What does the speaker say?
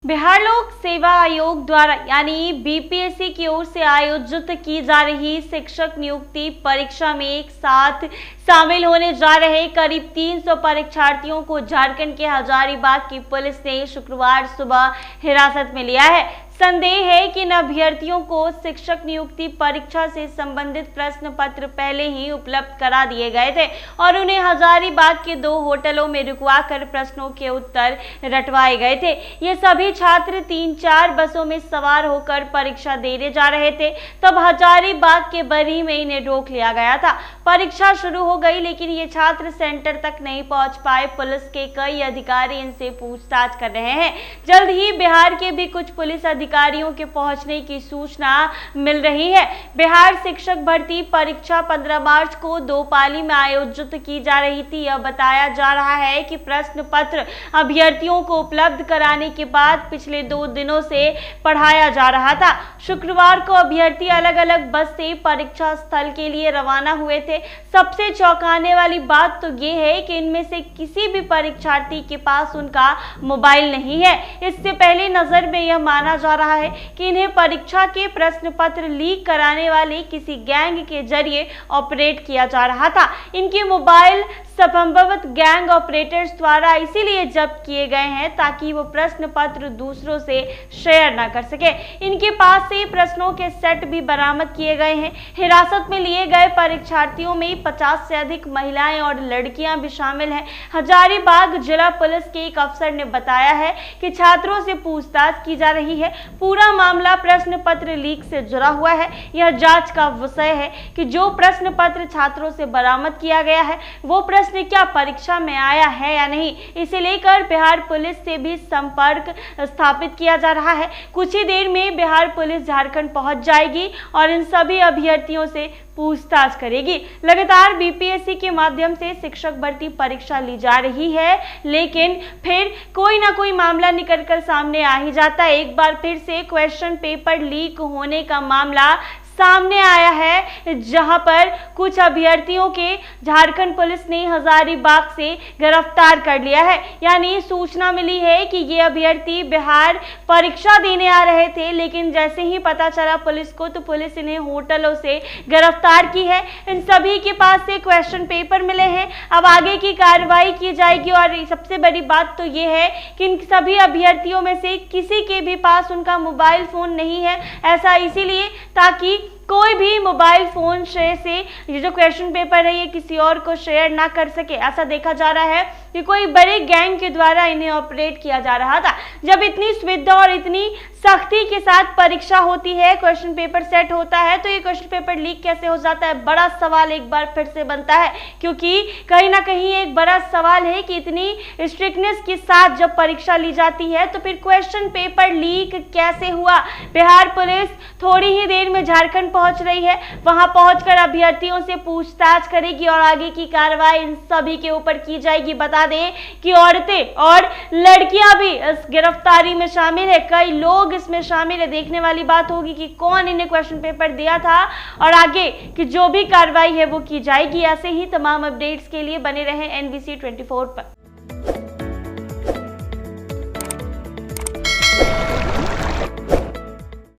बिहार लोक सेवा आयोग द्वारा यानी बीपीएससी की ओर से आयोजित की जा रही शिक्षक नियुक्ति परीक्षा में एक साथ शामिल होने जा रहे करीब 300 परीक्षार्थियों को झारखंड के हजारीबाग की पुलिस ने शुक्रवार सुबह हिरासत में लिया है। संदेह है कि इन अभ्यर्थियों को शिक्षक नियुक्ति परीक्षा से संबंधित प्रश्न पत्र पहले ही उपलब्ध करा दिए गए थे और उन्हें हजारीबाग के 2 होटलों में रुकवाकर प्रश्नों के उत्तर रटवाए गए थे। ये सभी छात्र 3-4 बसों में सवार होकर परीक्षा देने जा रहे थे, तब हजारीबाग के बरी में इन्हें रोक लिया गया था। परीक्षा शुरू हो गई, लेकिन ये छात्र सेंटर तक नहीं पहुंच पाए। पुलिस के कई अधिकारी इनसे पूछताछ कर रहे हैं। जल्द ही बिहार के भी कुछ पुलिस अधिकारियों के पहुंचने की सूचना मिल रही है। बिहार शिक्षक भर्ती परीक्षा 15 मार्च को 2 पाली में आयोजित की जा रही थी। यह बताया जा रहा है कि प्रश्न पत्र अभ्यर्थियों को उपलब्ध कराने के बाद पिछले 2 दिनों से पढ़ाया जा रहा था। शुक्रवार को अभ्यर्थी अलग अलग बस से परीक्षा स्थल के लिए रवाना हुए थे। सबसे चौंकाने वाली बात तो ये है कि इनमें से किसी भी परीक्षार्थी के पास उनका मोबाइल नहीं है। इससे पहले नजर में यह माना जा रहा है कि इन्हें परीक्षा के प्रश्न पत्र लीक कराने वाले किसी गैंग के जरिए ऑपरेट किया जा रहा था। इनके मोबाइल संभवत गैंग ऑपरेटर्स द्वारा इसीलिए जब्त किए गए हैं ताकि वो प्रश्न पत्र दूसरों से शेयर न कर सके। इनके पास से प्रश्नों के सेट भी बरामद किए गए हैं। हिरासत में लिए गए परीक्षार्थियों में 50 से अधिक महिलाएं और लड़कियां भी शामिल हैं। हजारीबाग जिला पुलिस के एक अफसर ने बताया है कि छात्रों से पूछताछ की जा रही है। पूरा मामला प्रश्न पत्र लीक से जुड़ा हुआ है। यह जांच का विषय है कि जो प्रश्न पत्र छात्रों से बरामद किया गया है वो प्रश्न क्या परीक्षा में आया है या नहीं। इसे लेकर बिहार पुलिस से भी संपर्क स्थापित किया जा रहा है। कुछ ही देर में बिहार पुलिस झारखंड पहुंच जाएगी और इन सभी अभ्यर्थियों से पूछताछ करेगी। लगातार बीपीएससी के माध्यम से शिक्षक भर्ती परीक्षा ली जा रही है, लेकिन फिर कोई ना कोई मामला निकलकर सामने आ ही जाता है। एक बार फिर से क्वेश्चन पेपर लीक होने का मामला सामने आया है, जहां पर कुछ अभ्यर्थियों के झारखंड पुलिस ने हजारीबाग से गिरफ्तार कर लिया है। यानी सूचना मिली है कि ये अभ्यर्थी बिहार परीक्षा देने आ रहे थे, लेकिन जैसे ही पता चला पुलिस को तो पुलिस इन्हें होटलों से गिरफ्तार की है। इन सभी के पास से क्वेश्चन पेपर मिले हैं। अब आगे की कार्रवाई की जाएगी और सबसे बड़ी बात तो ये है कि इन सभी अभ्यर्थियों में से किसी के भी पास उनका मोबाइल फोन नहीं है। ऐसा इसीलिए ताकि कोई भी मोबाइल फोन से ये जो क्वेश्चन पेपर है ये किसी और को शेयर ना कर सके। ऐसा देखा जा रहा है कि कोई बड़े गैंग के द्वारा इन्हें ऑपरेट किया जा रहा था। जब इतनी सुविधा और इतनी सख्ती के साथ परीक्षा होती है, क्वेश्चन पेपर सेट होता है, तो ये क्वेश्चन पेपर लीक कैसे हो जाता है, बड़ा सवाल एक बार फिर से बनता है। क्योंकि कहीं ना कहीं एक बड़ा सवाल है कि इतनी स्ट्रिक्टनेस के साथ जब परीक्षा ली जाती है तो फिर क्वेश्चन पेपर लीक कैसे हुआ। बिहार पुलिस थोड़ी ही देर में झारखंड पहुंच रही है। वहां पहुंचकर अभ्यर्थियों से पूछताछ करेगी और आगे की कार्रवाई इन सभी के ऊपर की जाएगी। बता दें कि औरतें और लड़कियां भी इस गिरफ्तारी में शामिल है। कई लोग इसमें शामिल है। देखने वाली बात होगी कि कौन इन्हें क्वेश्चन पेपर दिया था और आगे की जो भी कार्रवाई है वो की जाएगी। ऐसे ही तमाम अपडेट्स के लिए बने रहें NBC 24 पर।